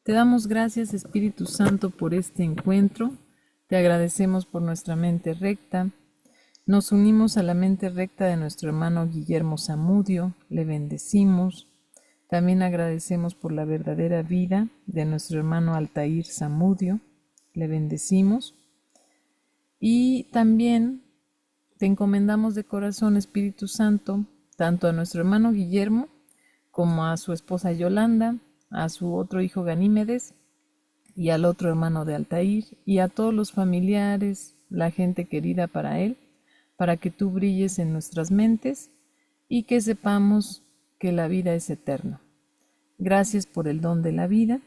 Te damos gracias, Espíritu Santo, por este encuentro. Te agradecemos por nuestra mente recta. Nos unimos a la mente recta de nuestro hermano Guillermo Zamudio. Le bendecimos. También agradecemos por la verdadera vida de nuestro hermano Altair Zamudio. Le bendecimos. Y también te encomendamos de corazón, Espíritu Santo, tanto a nuestro hermano Guillermo como a su esposa Yolanda, a su otro hijo Ganímedes y al otro hermano de Altair y a todos los familiares, la gente querida para él, para que tú brilles en nuestras mentes y que sepamos que la vida es eterna. Gracias por el don de la vida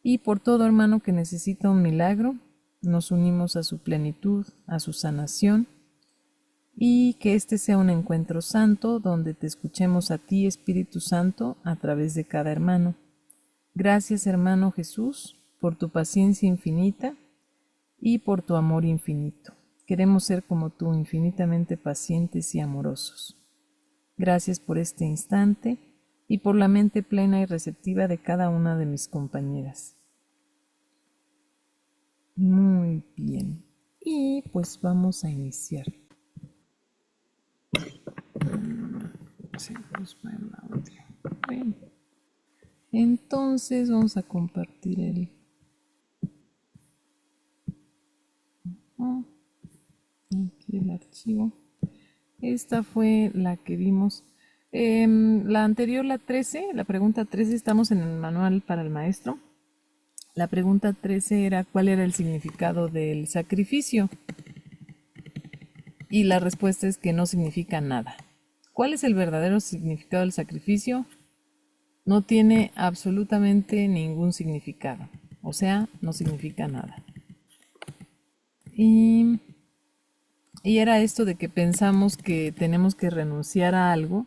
y por todo hermano que necesita un milagro. Nos unimos a su plenitud, a su sanación, y que este sea un encuentro santo donde te escuchemos a ti, Espíritu Santo, a través de cada hermano. Gracias, hermano Jesús, por tu paciencia infinita y por tu amor infinito. Queremos ser como tú, infinitamente pacientes y amorosos. Gracias por este instante y por la mente plena y receptiva de cada una de mis compañeras. Muy bien. Y pues vamos a iniciar. Se nos va el audio. Bueno. Entonces vamos a compartir aquí el archivo. Esta fue la que vimos. La anterior, la 13, la pregunta 13, estamos en el manual para el maestro. La pregunta 13 era ¿cuál era el significado del sacrificio? Y la respuesta es que no significa nada. ¿Cuál es el verdadero significado del sacrificio? No tiene absolutamente ningún significado. O sea, no significa nada. Y era esto de que pensamos que tenemos que renunciar a algo,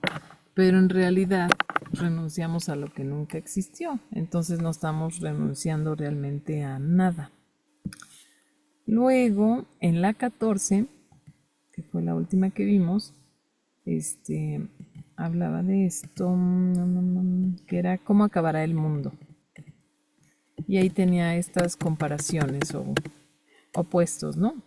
pero en realidad renunciamos a lo que nunca existió. Entonces no estamos renunciando realmente a nada. Luego, en la 14, que fue la última que vimos, hablaba de esto, que era cómo acabará el mundo. Y ahí tenía estas comparaciones o opuestos, ¿no?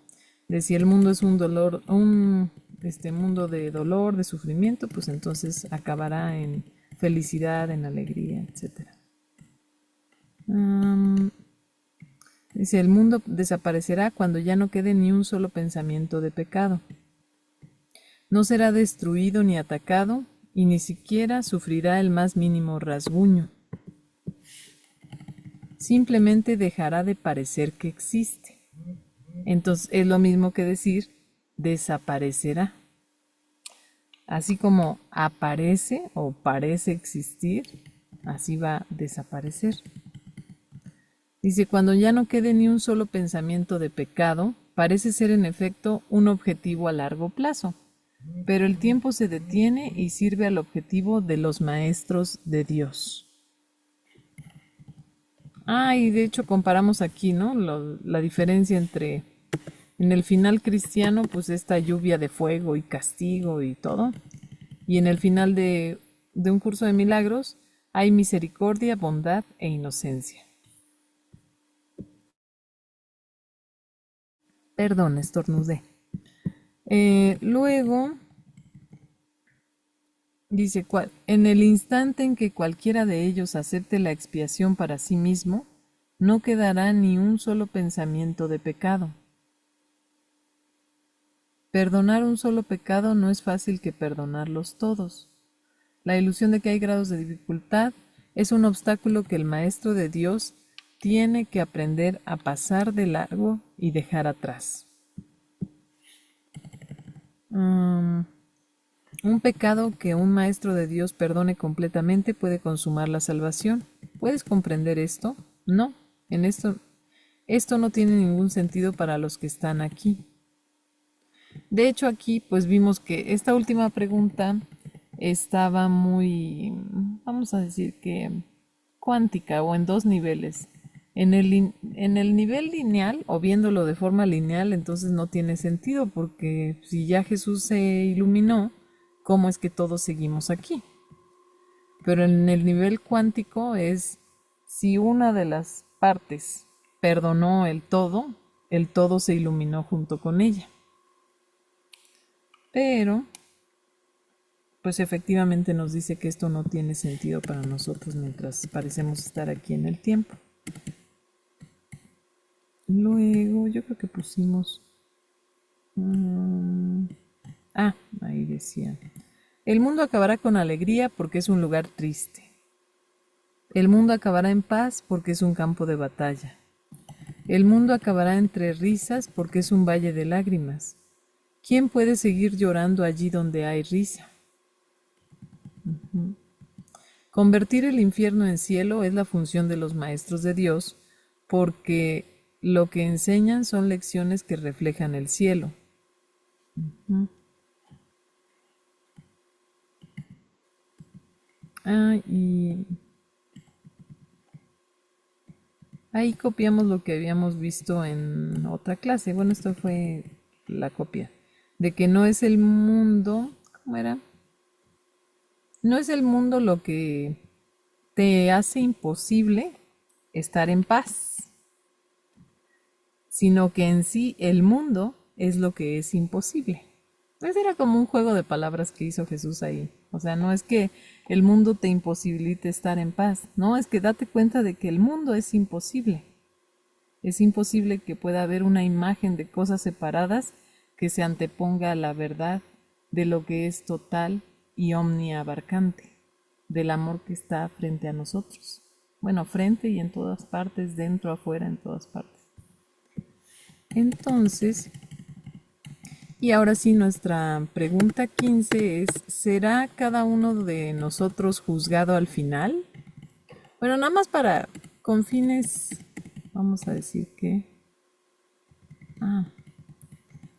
De si el mundo es un dolor, mundo de dolor, de sufrimiento, pues entonces acabará en felicidad, en alegría, etc. Dice, el mundo desaparecerá cuando ya no quede ni un solo pensamiento de pecado. No será destruido ni atacado, y ni siquiera sufrirá el más mínimo rasguño. Simplemente dejará de parecer que existe. Entonces es lo mismo que decir desaparecerá. Así como aparece o parece existir, así va a desaparecer. Dice, cuando ya no quede ni un solo pensamiento de pecado, parece ser en efecto un objetivo a largo plazo, pero el tiempo se detiene y sirve al objetivo de los maestros de Dios. Y de hecho comparamos aquí, ¿no? La diferencia entre en el final cristiano, pues esta lluvia de fuego y castigo y todo. Y en el final de un curso de milagros hay misericordia, bondad e inocencia. Perdón, estornudé. Luego dice, en el instante en que cualquiera de ellos acepte la expiación para sí mismo, no quedará ni un solo pensamiento de pecado. Perdonar un solo pecado no es fácil que perdonarlos todos. La ilusión de que hay grados de dificultad es un obstáculo que el Maestro de Dios tiene que aprender a pasar de largo y dejar atrás. Un pecado que un Maestro de Dios perdone completamente puede consumar la salvación. ¿Puedes comprender esto? No, esto no tiene ningún sentido para los que están aquí. De hecho, aquí pues vimos que esta última pregunta estaba muy, vamos a decir que cuántica o en dos niveles. En el nivel lineal o viéndolo de forma lineal, entonces no tiene sentido porque si ya Jesús se iluminó, ¿cómo es que todos seguimos aquí? Pero en el nivel cuántico es, Si una de las partes perdonó el todo se iluminó junto con ella. Pero, pues efectivamente nos dice que esto no tiene sentido para nosotros mientras parecemos estar aquí en el tiempo. Luego, yo creo que pusimos... ahí decía. El mundo acabará con alegría porque es un lugar triste. El mundo acabará en paz porque es un campo de batalla. El mundo acabará entre risas porque es un valle de lágrimas. ¿Quién puede seguir llorando allí donde hay risa? Convertir el infierno en cielo es la función de los maestros de Dios porque lo que enseñan son lecciones que reflejan el cielo. Y ahí copiamos lo que habíamos visto en otra clase. Bueno, esto fue la copia. De que no es el mundo, ¿cómo era? No es el mundo lo que te hace imposible estar en paz, sino que en sí el mundo es lo que es imposible. Pues era como un juego de palabras que hizo Jesús ahí. O sea, no es que el mundo te imposibilite estar en paz, no, es que date cuenta de que el mundo es imposible. Es imposible que pueda haber una imagen de cosas separadas que se anteponga a la verdad de lo que es total y omniabarcante, del amor que está frente a nosotros. Bueno, frente y en todas partes, dentro, afuera, en todas partes. Entonces, y ahora sí, nuestra pregunta 15 es, ¿será cada uno de nosotros juzgado al final? Bueno, nada más para, con fines, vamos a decir que,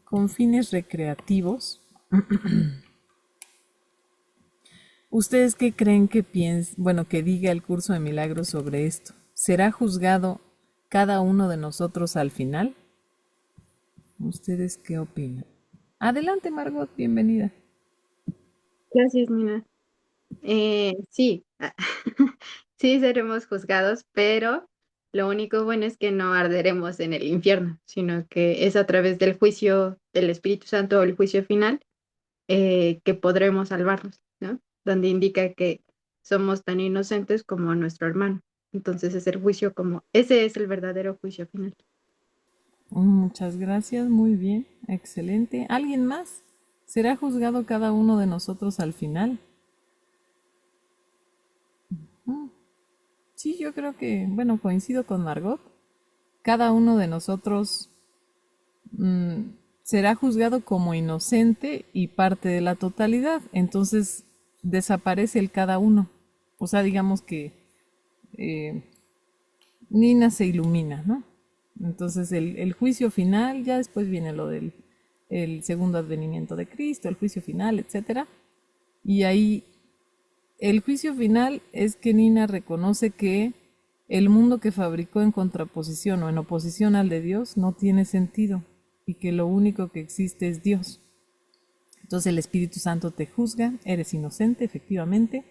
con fines recreativos, ¿ustedes qué creen que bueno, que diga el curso de milagros sobre esto? ¿Será juzgado cada uno de nosotros al final? ¿Ustedes qué opinan? Adelante, Margot, bienvenida. Gracias, Nina. Sí, sí seremos juzgados, pero lo único bueno es que no arderemos en el infierno, sino que es a través del juicio del Espíritu Santo o el juicio final que podremos salvarnos, ¿no? Donde indica que somos tan inocentes como nuestro hermano. Entonces es el juicio como, ese es el verdadero juicio final. Muchas gracias, muy bien, excelente. ¿Alguien más? ¿Será juzgado cada uno de nosotros al final? Sí, yo creo que, bueno, coincido con Margot. Cada uno de nosotros será juzgado como inocente y parte de la totalidad. Entonces desaparece el cada uno. O sea, digamos que eh, Nina se ilumina, ¿no? Entonces el juicio final, ya después viene lo del el segundo advenimiento de Cristo, el juicio final, etcétera. Y ahí el juicio final es que Nina reconoce que el mundo que fabricó en contraposición o en oposición al de Dios no tiene sentido y que lo único que existe es Dios. Entonces el Espíritu Santo te juzga, eres inocente, efectivamente,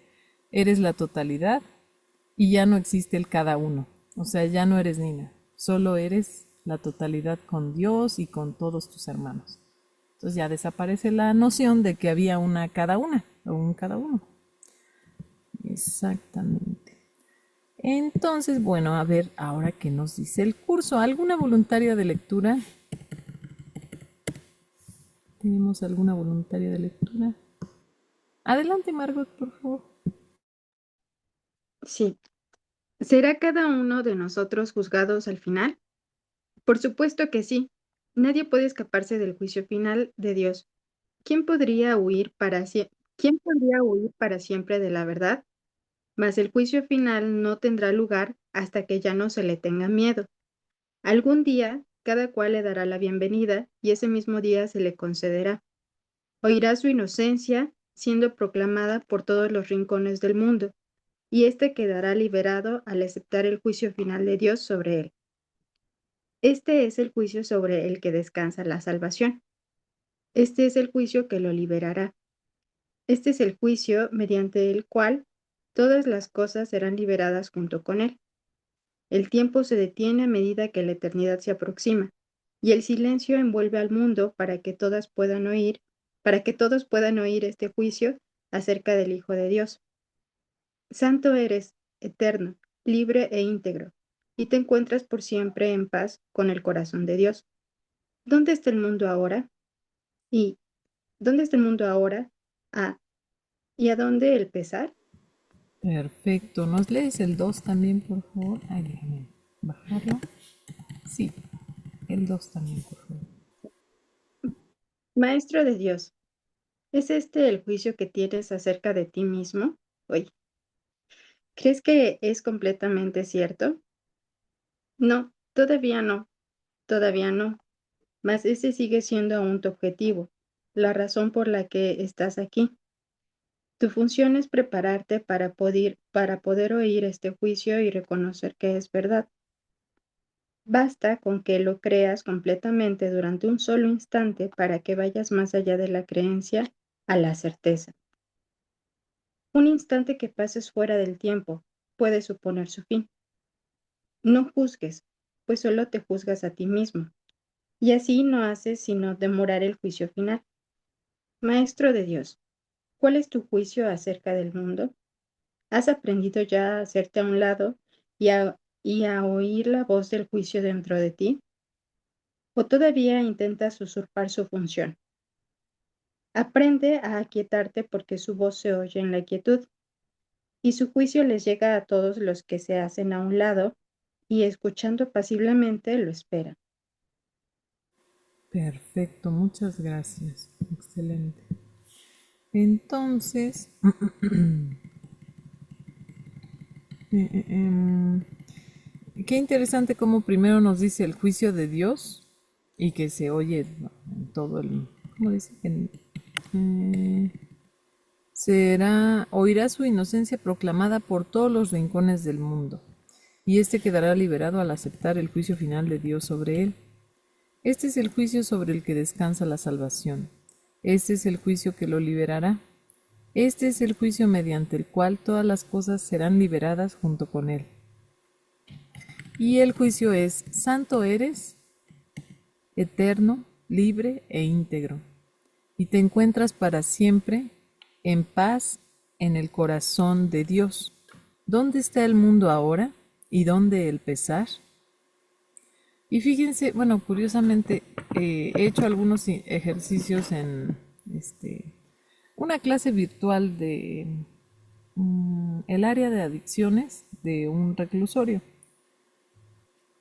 eres la totalidad y ya no existe el cada uno. O sea, ya no eres Nina, solo eres la totalidad con Dios y con todos tus hermanos. Entonces ya desaparece la noción de que había una cada una o un cada uno. Exactamente. Entonces, bueno, a ver, ahora qué nos dice el curso. ¿Alguna voluntaria de lectura? ¿Tenemos alguna voluntaria de lectura? Adelante, Margot, por favor. Sí. ¿Será cada uno de nosotros juzgados al final? Por supuesto que sí. Nadie puede escaparse del juicio final de Dios. ¿Quién podría huir ¿Quién podría huir para siempre de la verdad? Mas el juicio final no tendrá lugar hasta que ya no se le tenga miedo. Algún día, cada cual le dará la bienvenida y ese mismo día se le concederá. Oirá su inocencia siendo proclamada por todos los rincones del mundo, y éste quedará liberado al aceptar el juicio final de Dios sobre él. Este es el juicio sobre el que descansa la salvación. Este es el juicio que lo liberará. Este es el juicio mediante el cual todas las cosas serán liberadas junto con él. El tiempo se detiene a medida que la eternidad se aproxima, y el silencio envuelve al mundo para que todos puedan oír este juicio acerca del Hijo de Dios. Santo eres, eterno, libre e íntegro, y te encuentras por siempre en paz con el corazón de Dios. ¿Dónde está el mundo ahora? ¿Y dónde está el mundo ahora? Ah, ¿y a dónde el pesar? Perfecto. ¿Nos lees el 2 también, por favor? Ay, déjame bajarlo. Sí, el 2 también, por favor. Maestro de Dios, ¿es este el juicio que tienes acerca de ti mismo? Oye, ¿crees que es completamente cierto? No, todavía no, mas ese sigue siendo aún tu objetivo, la razón por la que estás aquí. Tu función es prepararte para poder oír este juicio y reconocer que es verdad. Basta con que lo creas completamente durante un solo instante para que vayas más allá de la creencia a la certeza. Un instante que pases fuera del tiempo puede suponer su fin. No juzgues, pues solo te juzgas a ti mismo, y así no haces sino demorar el juicio final. Maestro de Dios, ¿cuál es tu juicio acerca del mundo? ¿Has aprendido ya a hacerte a un lado y a oír la voz del juicio dentro de ti? ¿O todavía intentas usurpar su función? Aprende a aquietarte porque su voz se oye en la quietud, y su juicio les llega a todos los que se hacen a un lado y escuchando pasiblemente lo esperan. Perfecto, muchas gracias. Excelente. Entonces, qué interesante cómo primero nos dice el juicio de Dios y que se oye en todo el... ¿Cómo dice? Oirá su inocencia proclamada por todos los rincones del mundo, y éste quedará liberado al aceptar el juicio final de Dios sobre él. Este es el juicio sobre el que descansa la salvación. Este es el juicio que lo liberará. Este es el juicio mediante el cual todas las cosas serán liberadas junto con él. Y el juicio es: santo eres, eterno, libre e íntegro, y te encuentras para siempre en paz en el corazón de Dios. ¿Dónde está el mundo ahora? ¿Y dónde el pesar? Y fíjense, bueno, curiosamente he hecho algunos ejercicios en una clase virtual de el área de adicciones de un reclusorio.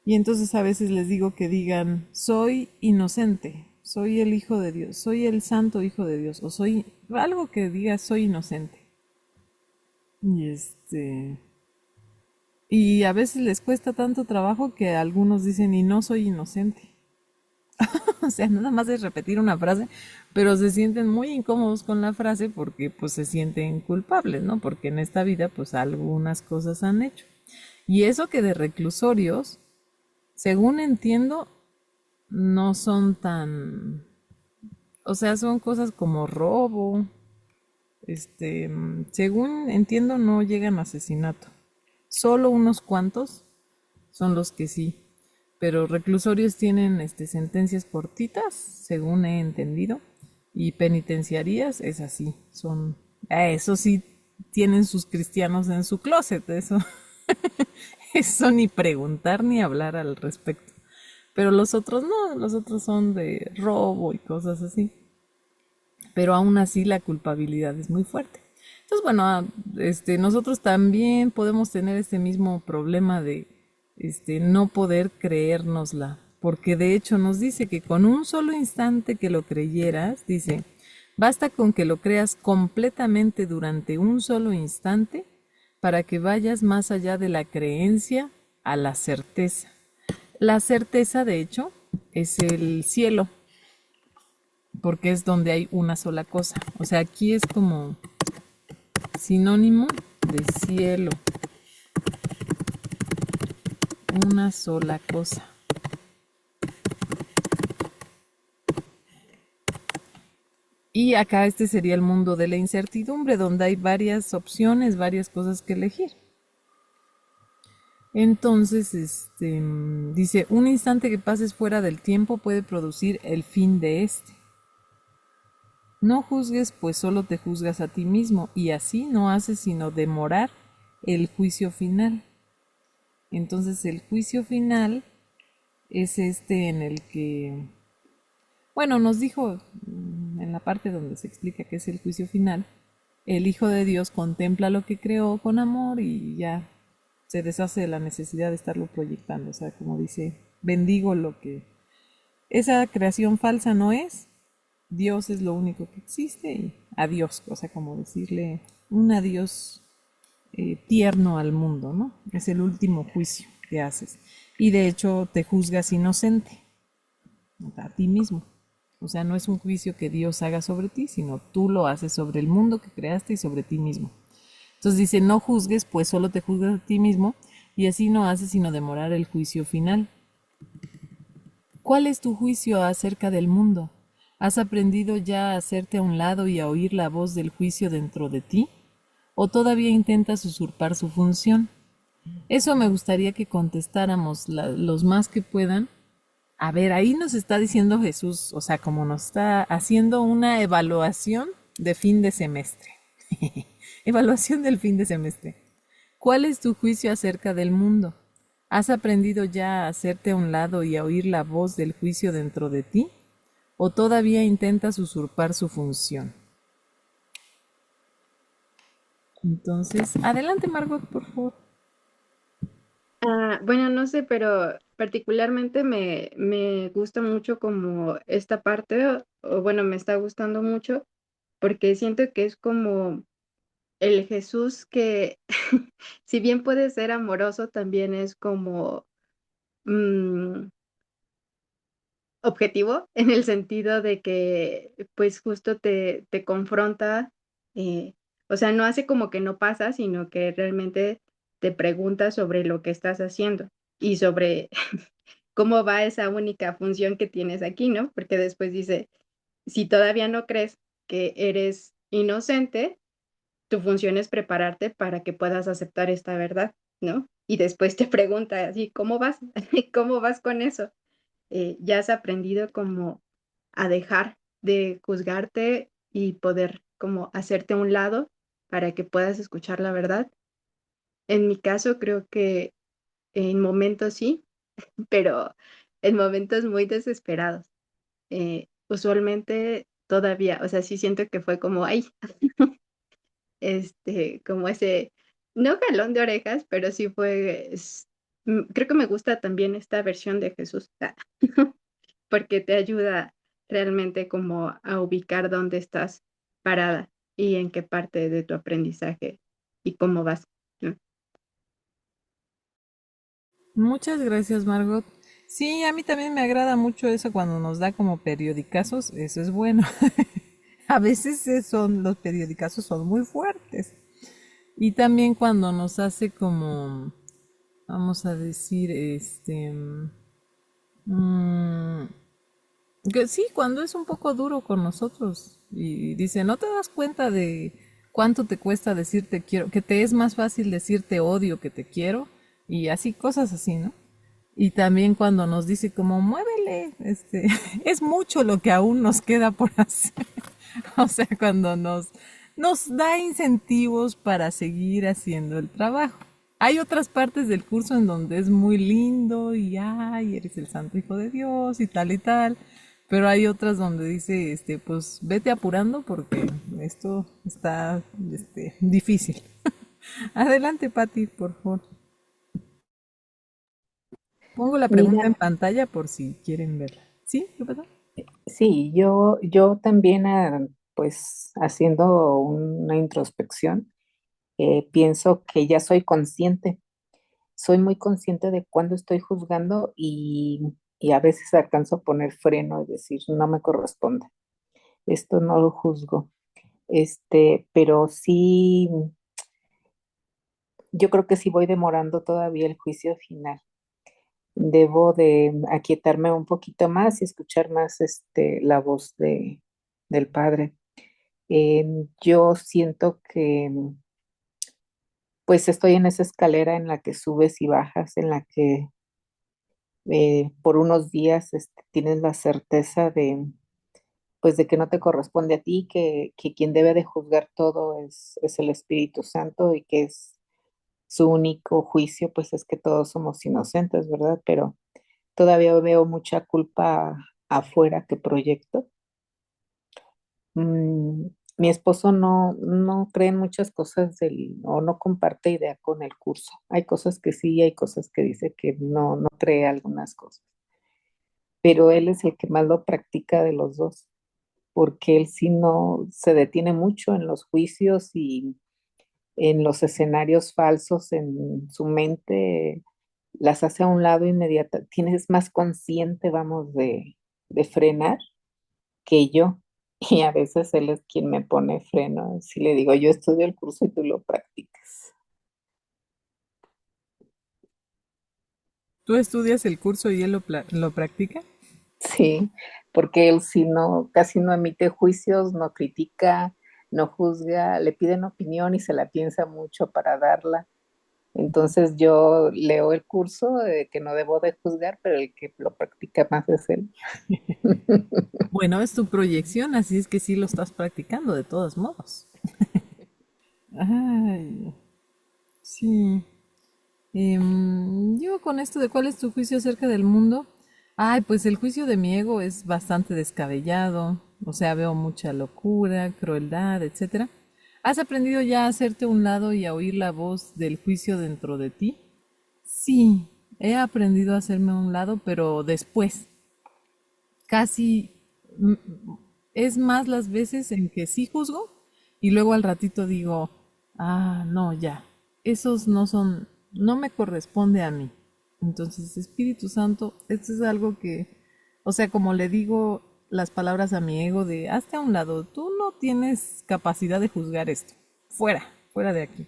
Y entonces a veces les digo que digan: soy inocente, soy el Hijo de Dios, soy el Santo Hijo de Dios, o soy algo que diga soy inocente. Y y a veces les cuesta tanto trabajo que algunos dicen: y no soy inocente. O sea, nada más es repetir una frase, pero se sienten muy incómodos con la frase porque pues se sienten culpables, ¿no? Porque en esta vida pues algunas cosas han hecho. Y eso que de reclusorios, según entiendo, no son tan, o sea, son cosas como robo, según entiendo no llegan a asesinato. Solo unos cuantos son los que sí. Pero reclusorios tienen sentencias cortitas, según he entendido, y penitenciarías es así, son, eso sí, tienen sus cristianos en su closet, eso, eso ni preguntar ni hablar al respecto. Pero los otros no, los otros son de robo y cosas así. Pero aún así la culpabilidad es muy fuerte. Entonces, bueno, nosotros también podemos tener este mismo problema de no poder creérnosla, porque de hecho nos dice que con un solo instante que lo creyeras, dice, basta con que lo creas completamente durante un solo instante para que vayas más allá de la creencia a la certeza. La certeza, de hecho, es el cielo, porque es donde hay una sola cosa. O sea, aquí es como sinónimo de cielo, una sola cosa. Y acá este sería el mundo de la incertidumbre, donde hay varias opciones, varias cosas que elegir. Entonces, dice, un instante que pases fuera del tiempo puede producir el fin de este. No juzgues, pues solo te juzgas a ti mismo, y así no haces sino demorar el juicio final. Entonces, el juicio final es este en el que, bueno, nos dijo en la parte donde se explica qué es el juicio final, el Hijo de Dios contempla lo que creó con amor y ya se deshace de la necesidad de estarlo proyectando. O sea, como dice, bendigo lo que esa creación falsa no es, Dios es lo único que existe y adiós, o sea, como decirle un adiós tierno al mundo, ¿no? Es el último juicio que haces. Y de hecho te juzgas inocente a ti mismo. O sea, no es un juicio que Dios haga sobre ti, sino tú lo haces sobre el mundo que creaste y sobre ti mismo. Entonces dice, no juzgues, pues solo te juzgas a ti mismo y así no haces sino demorar el juicio final. ¿Cuál es tu juicio acerca del mundo? ¿Has aprendido ya a hacerte a un lado y a oír la voz del juicio dentro de ti? ¿O todavía intentas usurpar su función? Eso me gustaría que contestáramos los más que puedan. A ver, ahí nos está diciendo Jesús, o sea, como nos está haciendo una evaluación de fin de semestre. Evaluación del fin de semestre. ¿Cuál es tu juicio acerca del mundo? ¿Has aprendido ya a hacerte a un lado y a oír la voz del juicio dentro de ti? ¿O todavía intentas usurpar su función? Entonces, adelante Margot, por favor. Bueno, no sé, pero particularmente me gusta mucho como esta parte, o bueno, me está gustando mucho, porque siento que es como el Jesús que, si bien puede ser amoroso, también es como mm, objetivo, en el sentido de que, pues justo te confronta, eh, o sea, no hace como que no pasa, sino que realmente te pregunta sobre lo que estás haciendo y sobre cómo va esa única función que tienes aquí, ¿no? Porque después dice, si todavía no crees que eres inocente, tu función es prepararte para que puedas aceptar esta verdad, ¿no? Y después te pregunta así, ¿cómo vas? ¿Cómo vas con eso? Ya has aprendido como a dejar de juzgarte y poder como hacerte a un lado para que puedas escuchar la verdad. En mi caso, creo que en momentos sí, pero en momentos muy desesperados. Usualmente todavía, o sea, sí siento que fue como, ay, como ese, no jalón de orejas, pero sí fue, creo que me gusta también esta versión de Jesús, porque te ayuda realmente como a ubicar dónde estás parada y en qué parte de tu aprendizaje y cómo vas, ¿no? Muchas gracias, Margot. Sí, a mí también me agrada mucho eso cuando nos da como periodicazos, eso es bueno. A veces los periodicazos son muy fuertes. Y también cuando nos hace como, vamos a decir, mm, que sí, cuando es un poco duro con nosotros y dice, ¿no te das cuenta de cuánto te cuesta decirte quiero? Que te es más fácil decirte odio que te quiero y así, cosas así, ¿no? Y también cuando nos dice como, muévele, es mucho lo que aún nos queda por hacer. O sea, cuando nos da incentivos para seguir haciendo el trabajo. Hay otras partes del curso en donde es muy lindo y ay, eres el santo hijo de Dios y tal y tal. Pero hay otras donde dice, pues vete apurando porque esto está, difícil. Adelante, Patti, por favor. Pongo la pregunta en Mira, pantalla por si quieren verla. ¿Sí? ¿Qué pasa? sí, yo también, pues haciendo una introspección, pienso que ya soy muy consciente de cuándo estoy juzgando y a veces alcanzo a poner freno y decir, no me corresponde, esto no lo juzgo, pero sí, yo creo que sí voy demorando todavía el juicio final. Debo de aquietarme un poquito más y escuchar más la voz del Padre. Yo siento que pues estoy en esa escalera en la que subes y bajas, en la que por unos días tienes la certeza de, pues de que no te corresponde a ti, que quien debe de juzgar todo es el Espíritu Santo y que es su único juicio, pues es que todos somos inocentes, ¿verdad? Pero todavía veo mucha culpa afuera que proyecto. Mm, Mi esposo no cree en muchas cosas o no comparte idea con el curso. Hay cosas que sí y hay cosas que dice que no cree algunas cosas. Pero él es el que más lo practica de los dos, porque él sí no se detiene mucho en los juicios y en los escenarios falsos en su mente, las hace a un lado inmediata. Tienes más consciente, vamos, de frenar que yo. Y a veces él es quien me pone freno. Si le digo, yo estudio el curso y tú lo practicas. ¿Tú estudias el curso y él lo practica? Sí, porque él sí casi no emite juicios, no critica, no juzga, le piden opinión y se la piensa mucho para darla. Entonces yo leo el curso de que no debo de juzgar, pero el que lo practica más es él. Bueno, es tu proyección, así es que sí lo estás practicando de todos modos. Ay, sí. Yo con esto de cuál es tu juicio acerca del mundo. Ay, pues el juicio de mi ego es bastante descabellado. O sea, veo mucha locura, crueldad, etcétera. ¿Has aprendido ya a hacerte a un lado y a oír la voz del juicio dentro de ti? Sí, he aprendido a hacerme a un lado, pero después. Casi mm, es más las veces en que sí juzgo y luego al ratito digo, ah, no, ya, esos no son, no me corresponde a mí. Entonces, Espíritu Santo, esto es algo que, o sea, como le digo las palabras a mi ego de, hazte a un lado, tú no tienes capacidad de juzgar esto, fuera, fuera de aquí.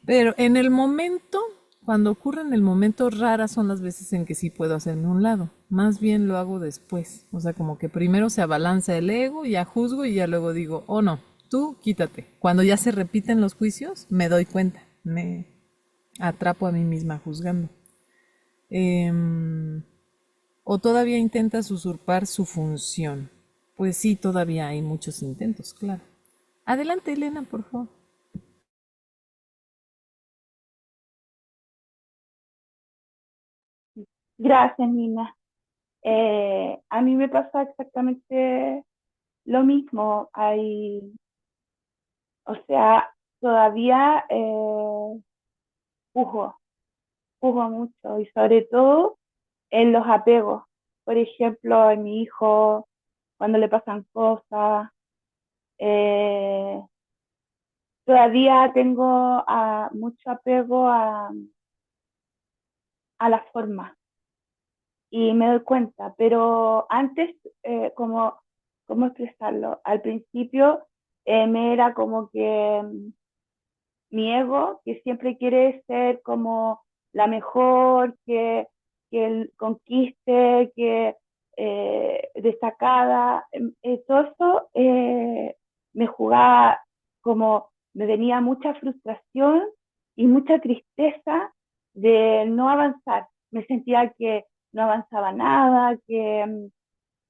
Pero en el momento, cuando ocurre en el momento, raras son las veces en que sí puedo hacerme a un lado. Más bien lo hago después. O sea, como que primero se abalanza el ego, ya juzgo y ya luego digo, oh no, tú quítate. Cuando ya se repiten los juicios, me doy cuenta. Me atrapo a mí misma juzgando. Em, o todavía intentas usurpar su función. Pues sí, todavía hay muchos intentos, claro. Adelante, Elena, por favor. Gracias, Nina. A mí me pasa exactamente lo mismo. O sea, todavía juzgo, juzgo mucho y sobre todo en los apegos. Por ejemplo, en mi hijo, cuando le pasan cosas, eh, todavía tengo mucho apego a la forma y me doy cuenta, pero antes, ¿cómo expresarlo? Al principio me era como que mi ego, que siempre quiere ser como la mejor, que conquiste, que destacada, todo eso me jugaba como, me venía mucha frustración y mucha tristeza de no avanzar. Me sentía que no avanzaba nada, que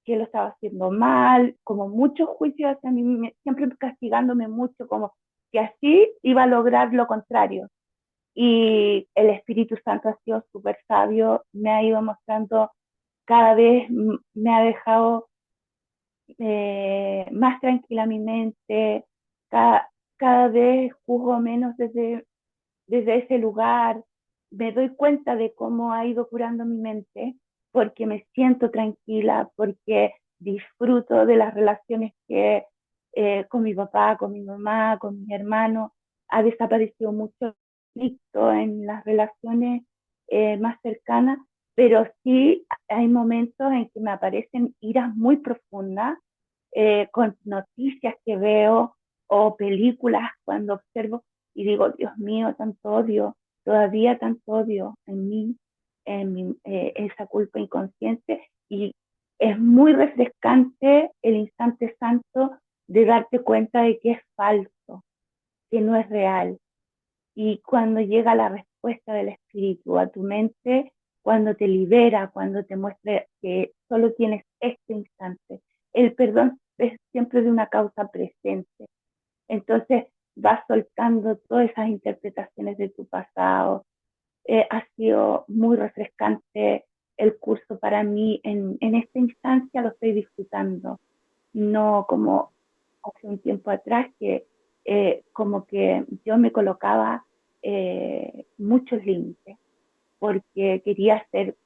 lo estaba haciendo mal, como muchos juicios hacia mí, siempre castigándome mucho, como que así iba a lograr lo contrario. Y el Espíritu Santo ha sido súper sabio, me ha ido mostrando cada vez, me ha dejado más tranquila mi mente, cada vez juzgo menos desde ese lugar, me doy cuenta de cómo ha ido curando mi mente, porque me siento tranquila, porque disfruto de las relaciones que con mi papá, con mi mamá, con mis hermanos, ha desaparecido mucho conflicto en las relaciones más cercanas, pero sí hay momentos en que me aparecen iras muy profundas con noticias que veo o películas cuando observo y digo, Dios mío, tanto odio, todavía tanto odio esa culpa inconsciente y es muy refrescante el instante santo de darte cuenta de que es falso, que no es real. Y cuando llega la respuesta del Espíritu a tu mente, cuando te libera, cuando te muestra que solo tienes este instante, el perdón es siempre de una causa presente. Entonces vas soltando todas esas interpretaciones de tu pasado. Ha sido muy refrescante el curso para mí. En esta instancia lo estoy disfrutando, no como hace un tiempo atrás que como que yo me colocaba muchos límites porque quería ser,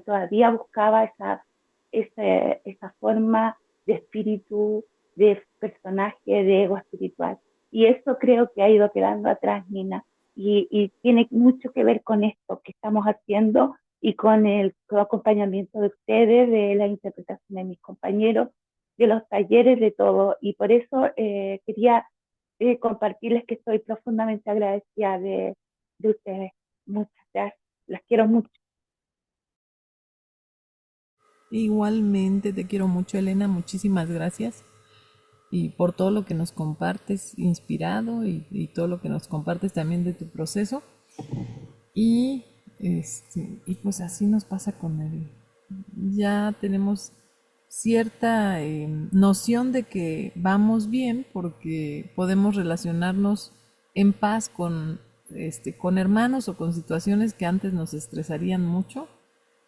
todavía buscaba esa forma de espíritu, de personaje, de ego espiritual. Y eso creo que ha ido quedando atrás, Nina. Y tiene mucho que ver con esto que estamos haciendo y con el acompañamiento de ustedes, de la interpretación de mis compañeros, de los talleres, de todo. Y por eso quería compartirles que estoy profundamente agradecida de ustedes. Muchas gracias. Las quiero mucho. Igualmente te quiero mucho, Elena, muchísimas gracias y por todo lo que nos compartes, inspirado y todo lo que nos compartes también de tu proceso. Y, y pues así nos pasa con él. Ya tenemos cierta noción de que vamos bien porque podemos relacionarnos en paz con hermanos o con situaciones que antes nos estresarían mucho.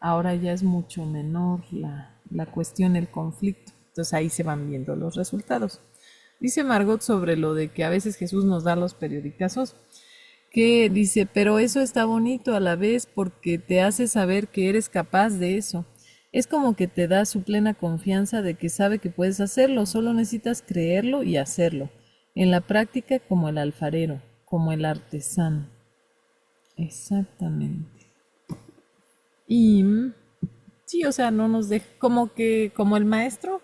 Ahora ya es mucho menor la cuestión, el conflicto. Entonces ahí se van viendo los resultados. Dice Margot sobre lo de que a veces Jesús nos da los periodicazos, que dice, pero eso está bonito a la vez porque te hace saber que eres capaz de eso. Es como que te da su plena confianza de que sabe que puedes hacerlo, solo necesitas creerlo y hacerlo. En la práctica como el alfarero, como el artesano. Exactamente. Y sí, o sea, no nos deja, como que, como el maestro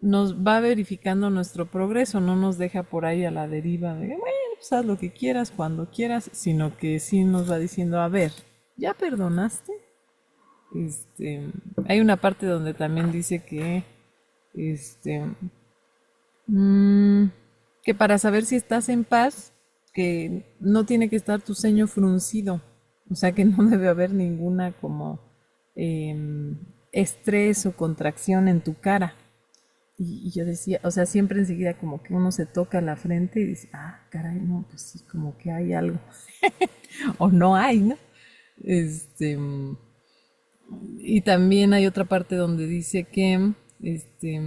nos va verificando nuestro progreso, no nos deja por ahí a la deriva de, bueno, pues haz lo que quieras, cuando quieras, sino que sí nos va diciendo, a ver, ¿ya perdonaste? Hay una parte donde también dice que, este, mm, que para saber si estás en paz, que no tiene que estar tu ceño fruncido, o sea que no debe haber ninguna como estrés o contracción en tu cara. Y yo decía, o sea, siempre enseguida como que uno se toca la frente y dice, ah, caray, no, pues sí, como que hay algo. O no hay, ¿no? Este, y también hay otra parte donde dice que, este,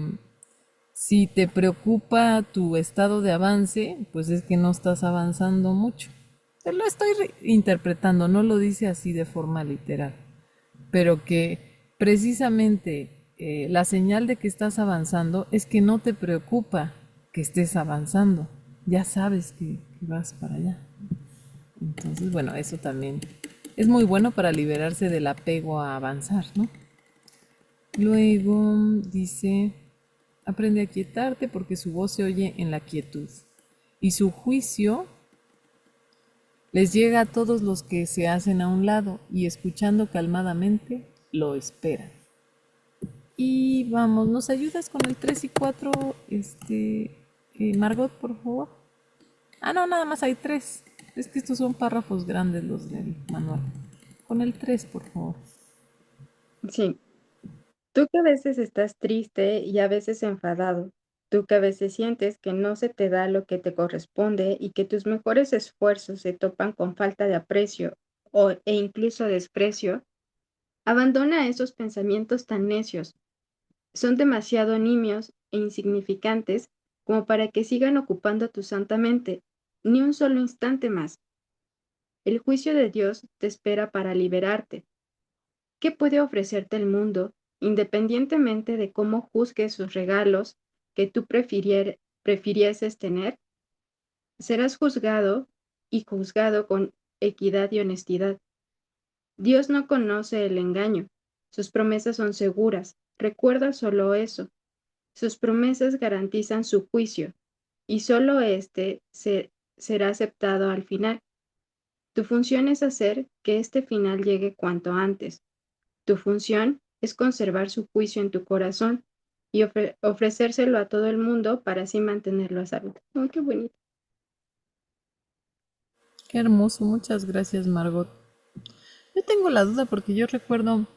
si te preocupa tu estado de avance, pues es que no estás avanzando mucho. Lo estoy interpretando, no lo dice así de forma literal, pero que precisamente la señal de que estás avanzando es que no te preocupa que estés avanzando, ya sabes que vas para allá. Entonces, bueno, eso también es muy bueno para liberarse del apego a avanzar, ¿no? Luego dice, aprende a quietarte porque su voz se oye en la quietud y su juicio les llega a todos los que se hacen a un lado y escuchando calmadamente lo esperan. Y vamos, ¿nos ayudas con el 3 y 4, Margot, por favor? Ah, no, nada más hay 3. Es que estos son párrafos grandes los del manual. Con el 3, por favor. Sí. Tú que a veces estás triste y a veces enfadado, tú que a veces sientes que no se te da lo que te corresponde y que tus mejores esfuerzos se topan con falta de aprecio e incluso desprecio, abandona esos pensamientos tan necios. Son demasiado nimios e insignificantes como para que sigan ocupando tu santa mente, ni un solo instante más. El juicio de Dios te espera para liberarte. ¿Qué puede ofrecerte el mundo, independientemente de cómo juzgues sus regalos que tú prefirieses tener? Serás juzgado y juzgado con equidad y honestidad. Dios no conoce el engaño. Sus promesas son seguras. Recuerda solo eso. Sus promesas garantizan su juicio, y solo éste será aceptado al final. Tu función es hacer que este final llegue cuanto antes. Tu función es conservar su juicio en tu corazón y ofrecérselo a todo el mundo para así mantenerlo a salvo. Oh, qué bonito. Qué hermoso, muchas gracias, Margot. Yo tengo la duda porque yo recuerdo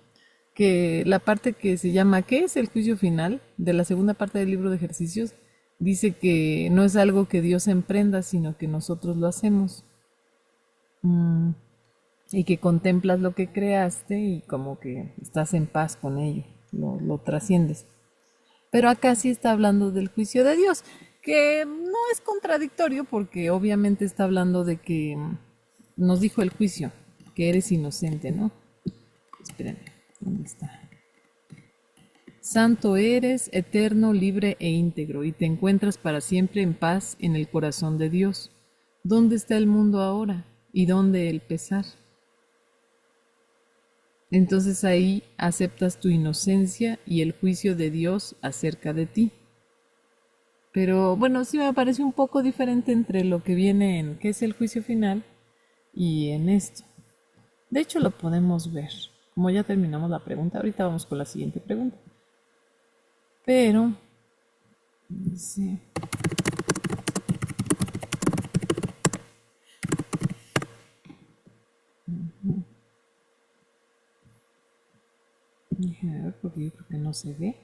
que la parte que se llama ¿qué es el juicio final? De la segunda parte del libro de ejercicios, dice que no es algo que Dios emprenda, sino que nosotros lo hacemos. Mm, y que contemplas lo que creaste y como que estás en paz con ello, lo trasciendes. Pero acá sí está hablando del juicio de Dios, que no es contradictorio porque obviamente está hablando de que nos dijo el juicio, que eres inocente, ¿no? Espérenme, ¿dónde está? Santo eres, eterno, libre e íntegro, y te encuentras para siempre en paz en el corazón de Dios. ¿Dónde está el mundo ahora? ¿Y dónde el pesar? Entonces ahí aceptas tu inocencia y el juicio de Dios acerca de ti. Pero bueno, sí me parece un poco diferente entre lo que viene en qué es el juicio final y en esto. De hecho, lo podemos ver. Como ya terminamos la pregunta, ahorita vamos con la siguiente pregunta. Pero, dice, déjame ver porque yo creo que no se ve.